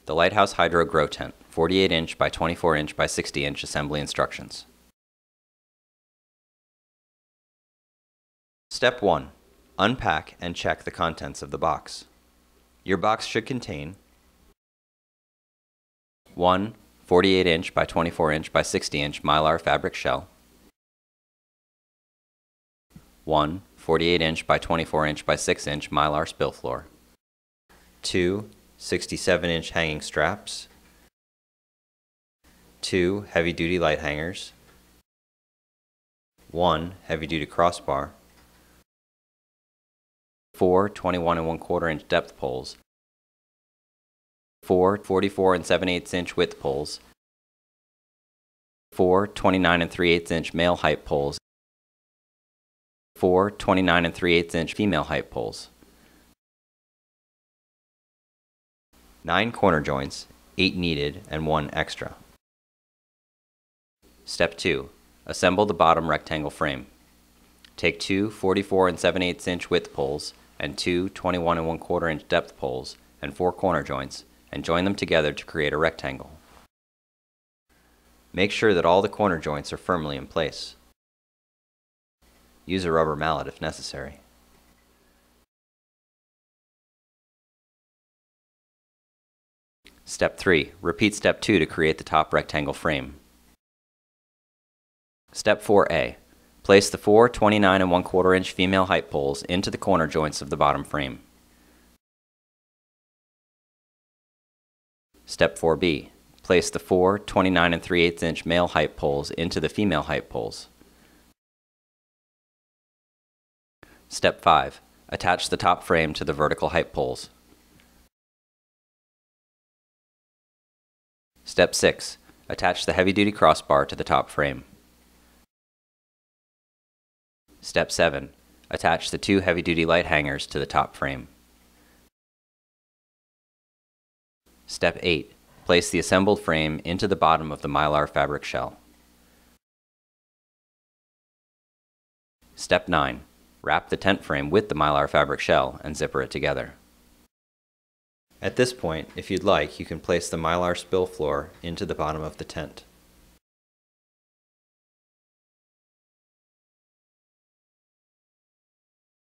The Lighthouse Hydro Grow Tent, 48 inch by 24 inch by 60 inch assembly instructions. Step 1. Unpack and check the contents of the box. Your box should contain 1 48 inch by 24 inch by 60 inch Mylar fabric shell, 1 48 inch by 24 inch by 6 inch Mylar spill floor, 2 67 inch hanging straps, 2 heavy duty light hangers, 1 heavy duty crossbar, 4 21 1/4 inch depth poles, 4 44 7/8 inch width poles, 4 29 3/8 inch male height poles, 4 29 3/8 inch female height poles, 9 corner joints, 8 needed and 1 extra. Step 2. Assemble the bottom rectangle frame. Take 2 44 7/8 inch width poles and 2 21 1/4 inch depth poles and 4 corner joints and join them together to create a rectangle. Make sure that all the corner joints are firmly in place. Use a rubber mallet if necessary. Step 3. Repeat Step 2 to create the top rectangle frame. Step 4A. Place the 4 29 1/4 inch female height poles into the corner joints of the bottom frame. Step 4B. Place the 4 29 3/8 inch male height poles into the female height poles. Step 5. Attach the top frame to the vertical height poles. Step 6. Attach the heavy-duty crossbar to the top frame. Step 7. Attach the 2 heavy-duty light hangers to the top frame. Step 8. Place the assembled frame into the bottom of the Mylar fabric shell. Step 9. Wrap the tent frame with the Mylar fabric shell and zipper it together. At this point, if you'd like, you can place the Mylar spill floor into the bottom of the tent.